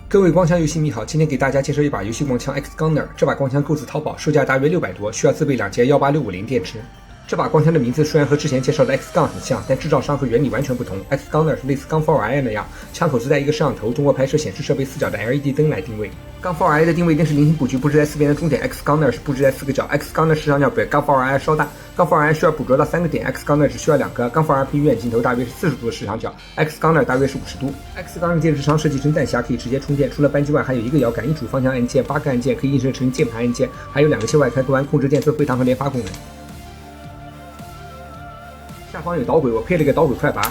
各位光枪游戏迷好，今天给大家介绍一把游戏光枪 X Gunner。这把光枪购自淘宝，售价大约600多，需要自备2节18650电池。这把光枪的名字虽然和之前介绍的 X Gun 很像，但制造商和原理完全不同。X Gunner 是类似 Gun4i 那样，枪口自带一个摄像头，通过拍摄显示设备4角的 LED 灯来定位。Gun4i 的定位灯是菱形布局，布置在4边的中点 ，X Gunner 是布置在4个角。X Gunner 视场角比 Gun4i 稍大 ，Gun4i 需要捕捉到3个点 ，X Gunner 只需要2个。Gun4i 偏远镜头大约是40度的视场角 ，X Gunner 大约是50度。X Gunner 电池仓设计成弹匣，可以直接充电。除了扳机外，还有一个摇杆、一主方向按键、8个按键可以映射成键盘按键，还有2个切外开关，控制电磁回膛和连发功能。下方有导轨，我配了个导轨快拔。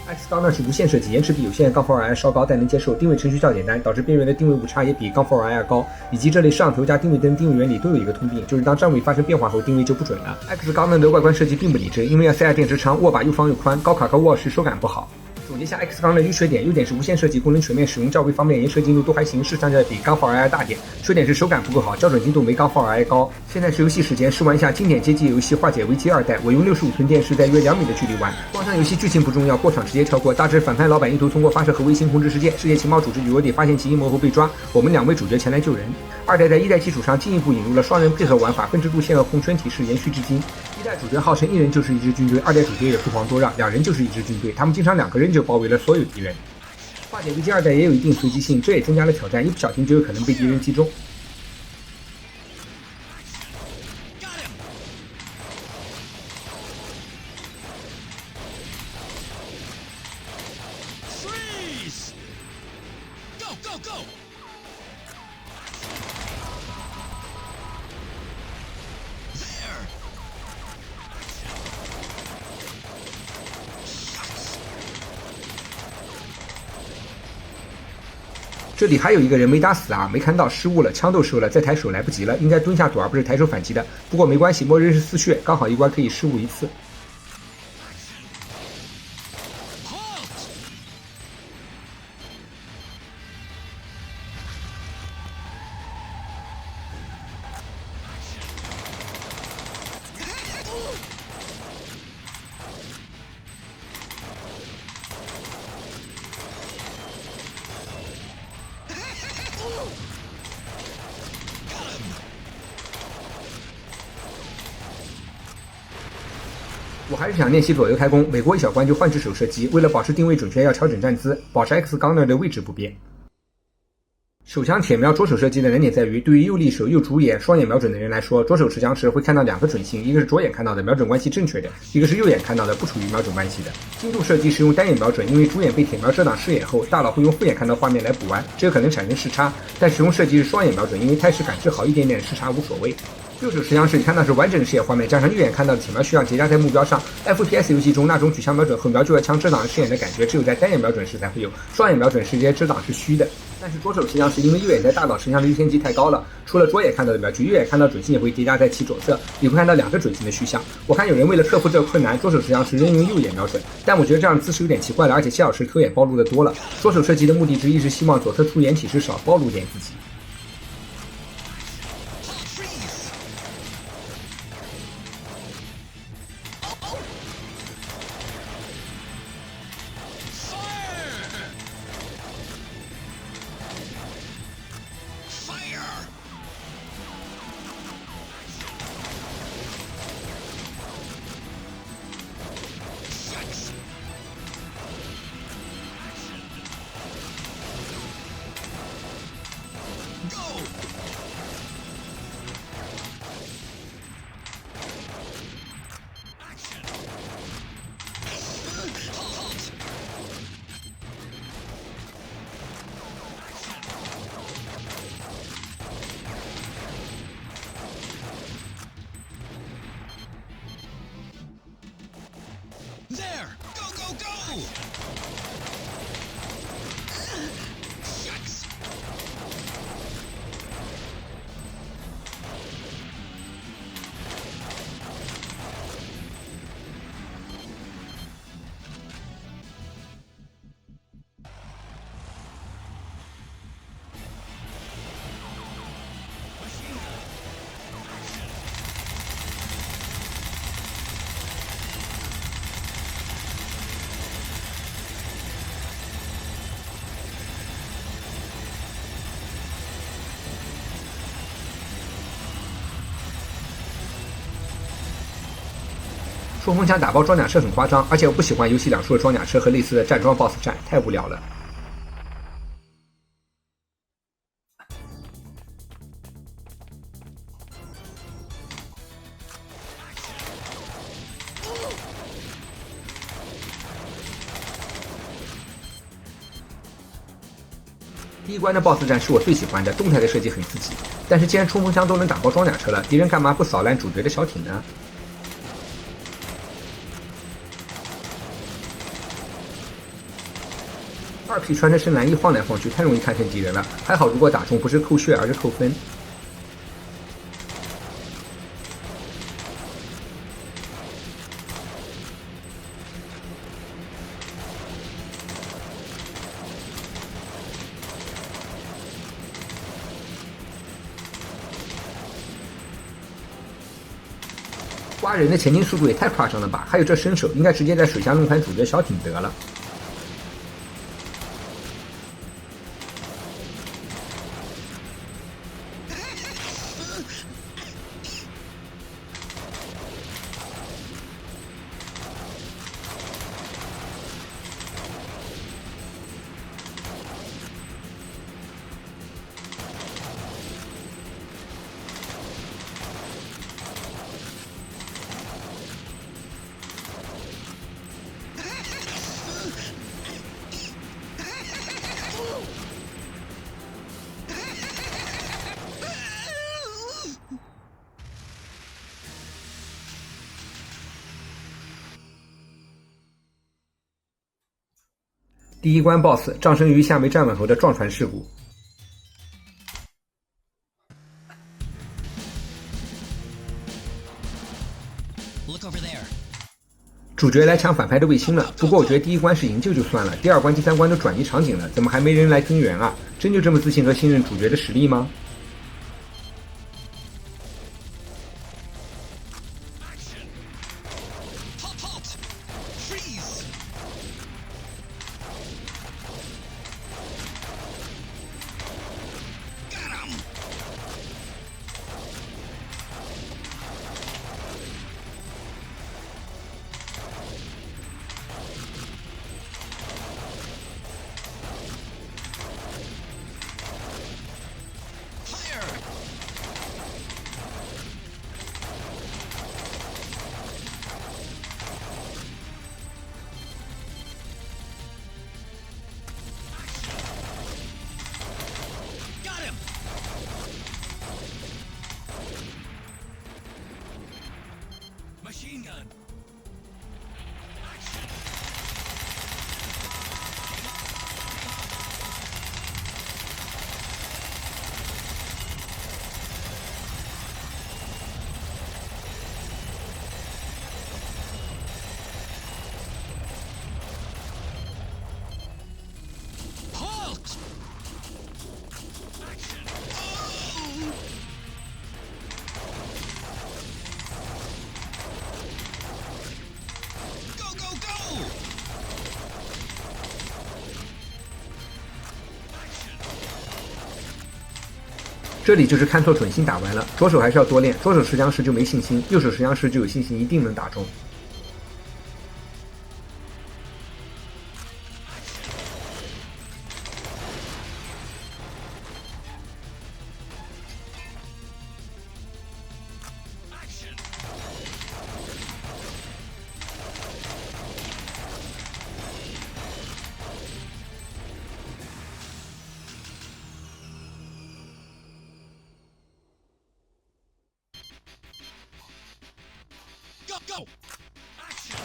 X Gunner 是无线设计，延迟比有线 Gun4i 稍高，但能接受。定位程序较简单，导致边缘的定位误差也比 Gun4i 高。以及这类摄像头加定位灯定位原理都有一个通病，就是当站位发生变化后，定位就不准了。X Gunner 的外观设计并不理智，因为要塞下电池长，握把又方又宽，高卡高握时手感不好。总结下 X Gunner 的优缺点：优点是无线设计，功能全面，使用较为方便，延射精度都还行，视场角比 Gun4i 大点；缺点是手感不够好，校准精度没 Gun4i 高。现在是游戏时间，试玩一下经典街机游戏《化解危机2代》，我用65寸电视在约2米的距离玩。光枪游戏剧情不重要，过场直接跳过。大致反派老板意图通过发射核卫星控制世界，世界情报组织雨窝底发现其阴谋后被抓，我们2位主角前来救人。2代在1代基础上进一步引入了双人配合玩法，分支路线和红圈提示延续至今。1代主角号称1人就是一支军队，2代主角也不遑多让，2人就是一支军队，他们经常2个人就包围了所有敌人。化解危机2代也有一定随机性，这也增加了挑战，一不小心就有可能被敌人击中。这里还有一个人没打死啊，没看到，失误了，枪都收了，再抬手来不及了，应该蹲下躲而不是抬手反击的。不过没关系，默认是4血，刚好一关可以失误1次。我还是想练习左右开弓，每过一小关就换只手射击，为了保持定位准确要调整站姿，保持 X Gunner 的位置不变。手枪铁瞄左手射击的难点在于，对于右利手、右主眼、双眼瞄准的人来说，左手持枪时会看到2个准星，一个是左眼看到的瞄准关系正确的，一个是右眼看到的不处于瞄准关系的。精度射击使用单眼瞄准，因为主眼被铁瞄遮挡视野后，大脑会用副眼看到画面来补完，这可能产生视差，但使用射击是双眼瞄准，因为态势感知好一点点的视差无所谓。右手持枪时，你看到是完整的视野画面，加上右眼看到的铁瞄需要叠加在目标上。FPS 游戏中那种举枪瞄准后瞄就要枪遮挡视野的感觉，只有在单眼瞄准时才会有，双眼瞄准时这些遮挡是虚的。但是左手持枪时，因为右眼在大脑成像的优先级太高了，除了左眼看到的瞄具，右眼看到准星也会叠加在其左侧，你会看到2个准星的虚像。我看有人为了克服这个困难，左手持枪时仍用右眼瞄准，但我觉得这样姿势有点奇怪了，而且7小时偷眼暴露的多了。左手射击的目的之一是希望左侧出眼体时少暴露点自己。冲锋枪打爆装甲车很夸张，而且我不喜欢游戏两处的装甲车和类似的站桩 BOSS 战，太无聊了。第一关的 BOSS 战是我最喜欢的，动态的设计很刺激。但是既然冲锋枪都能打爆装甲车了，敌人干嘛不扫烂主角的小艇呢？2P 穿着深蓝衣晃来晃去，太容易看成敌人了。还好，如果打中不是扣血，而是扣分。挖人的前进速度也太夸张了吧！还有这身手，应该直接在水下弄翻主角小艇得了。第一关 BOSS 葬身于下没站稳后的撞船事故。主角来抢反派的卫星了，不过我觉得第一关是营救就算了，第2关、第3关都转移场景了，怎么还没人来增援啊？真就这么自信和信任主角的实力吗？这里就是看错准心打完了，左手还是要多练，左手持枪时就没信心，右手持枪时就有信心一定能打中。Go! Action!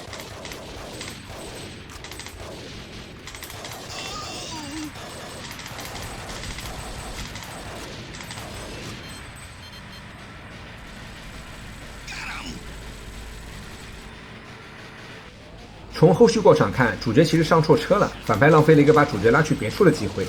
从后续过场看，主角其实上错车了，反派浪费了一个把主角拉去别处的机会。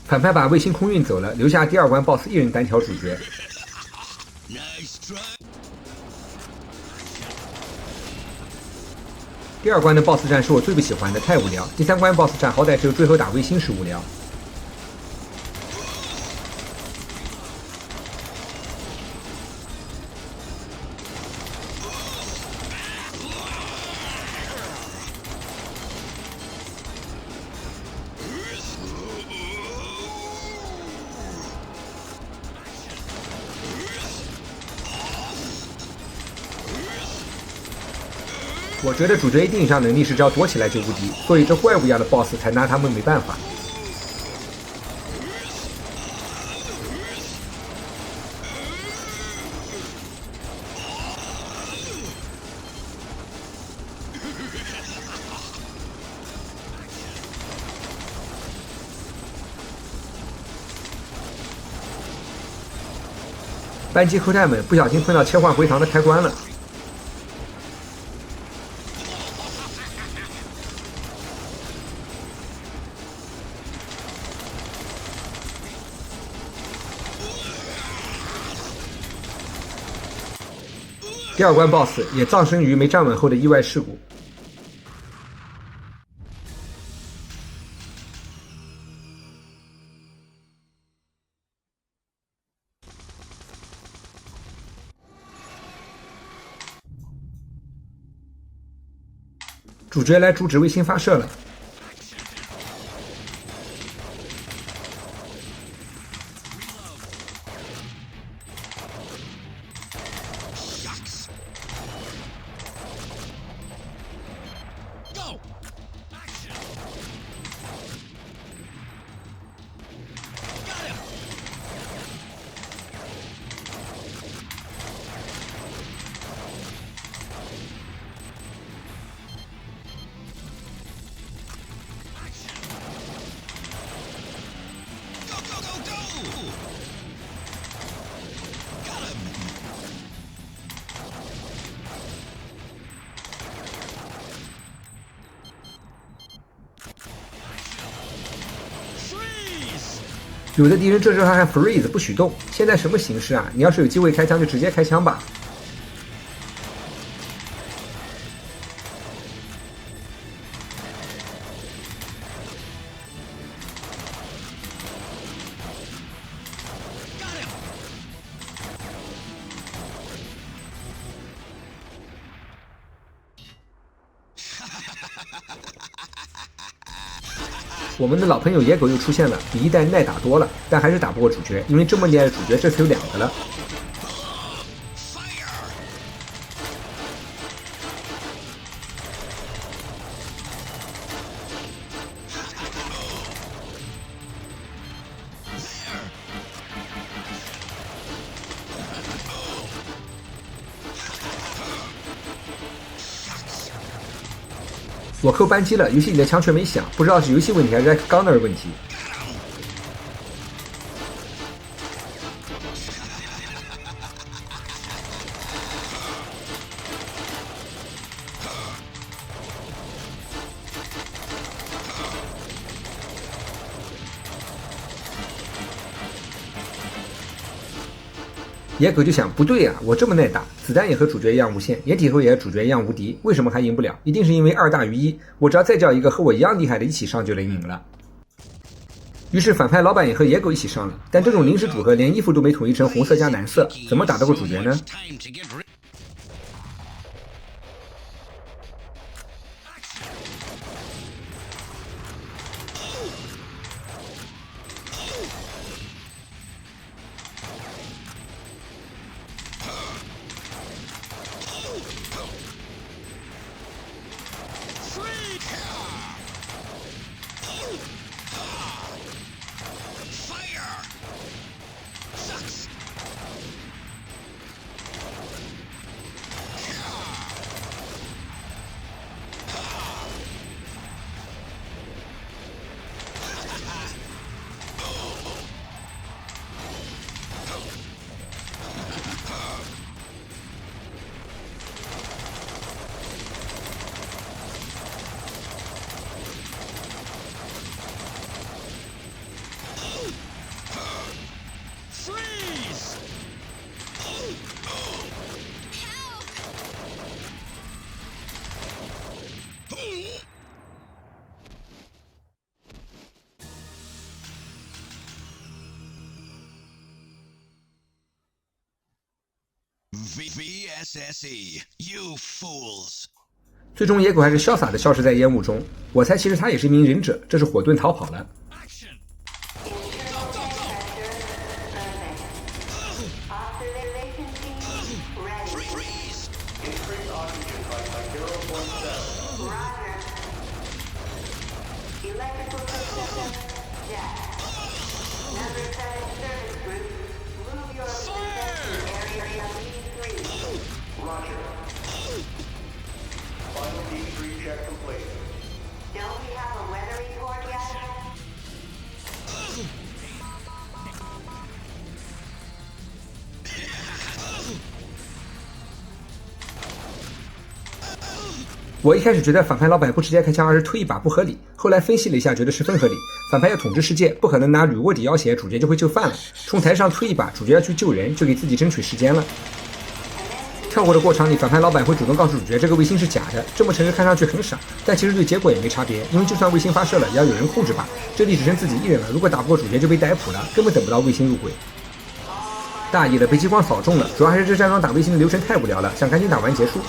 反派把卫星空运走了，留下第2关 BOSS 一人单挑主角。Nice try. 第2关的 BOSS 战是我最不喜欢的，太无聊。第3关 BOSS 战好歹只有最后打卫星时无聊。我觉得主角一定以上能力是只要躲起来就无敌，所以这怪物一样的 BOSS 才拿他们没办法。班机后代们不小心碰到切换回膛的开关了。第2关 BOSS 也葬身于没站稳后的意外事故。主角来阻止卫星发射了。Go. Action. Got him. 有的敌人这时候还 freeze 不许动，现在什么形势啊？你要是有机会开枪就直接开枪吧。我们的老朋友野狗又出现了，比一代耐打多了，但还是打不过主角，因为这么厉害的主角这次有2个了。我扣扳机了，游戏里的枪却没响，不知道是游戏问题还是 X Gunner 问题。野狗就想，不对呀，我这么耐打，子弹也和主角一样无限，掩体后也和主角一样无敌，为什么还赢不了？一定是因为2大于1，我只要再叫一个和我一样厉害的一起上就能赢了。于是反派老板也和野狗一起上了，但这种临时组合连衣服都没统一成红色加蓝色，怎么打得过主角呢？ VSSE, you fools. 最终野狗还是潇洒地消失在烟雾中。我猜其实他也是一名忍者，这是火遁逃跑了。Action! Freeze! Increase oxygen by 0.7. Roger. Electrical system check. Number 7 service group, move your position to area B3. Roger. Final D3 check complete. Don't we have a weather report yet? 我一开始觉得反派老板不直接开枪，而是推一把不合理，后来分析了一下，觉得十分合理。反派要统治世界，不可能拿铝卧底要挟主角就会就范了，从台上推一把，主角要去救人，就给自己争取时间了。跳过的过场里，反派老板会主动告诉主角这个卫星是假的，这么诚实看上去很傻，但其实对结果也没差别，因为就算卫星发射了，也要有人控制吧。这里只剩自己一人了，如果打不过主角就被逮捕了，根本等不到卫星入轨。大意了，被激光扫中了，主要还是这站桩打卫星的流程太无聊了，想赶紧打完结束。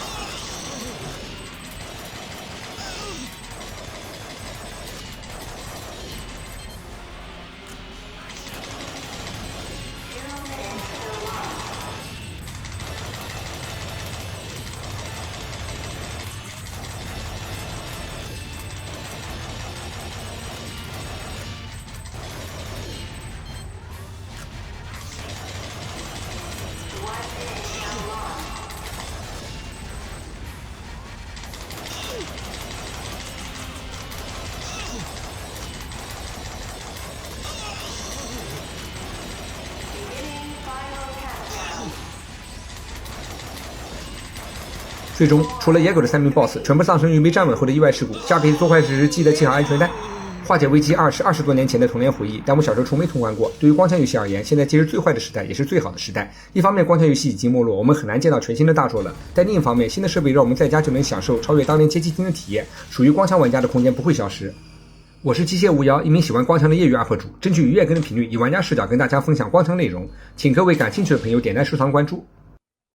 最终，除了野狗的3名 BOSS 全部丧生于没站稳后的意外事故，下辈子做坏事时记得系好安全带。化解危机2是20多年前的童年回忆，但我小时候从没通关过。对于光枪游戏而言，现在既是最坏的时代，也是最好的时代。一方面，光枪游戏已经没落，我们很难见到全新的大作了；但另一方面，新的设备让我们在家就能享受超越当年街机厅的体验，属于光枪玩家的空间不会消失。我是机械无妖，一名喜欢光枪的业余UP主，争取与月更的频率，以玩家视角跟大家分享光枪内容，请各位感兴趣的朋友点赞、收藏、关注。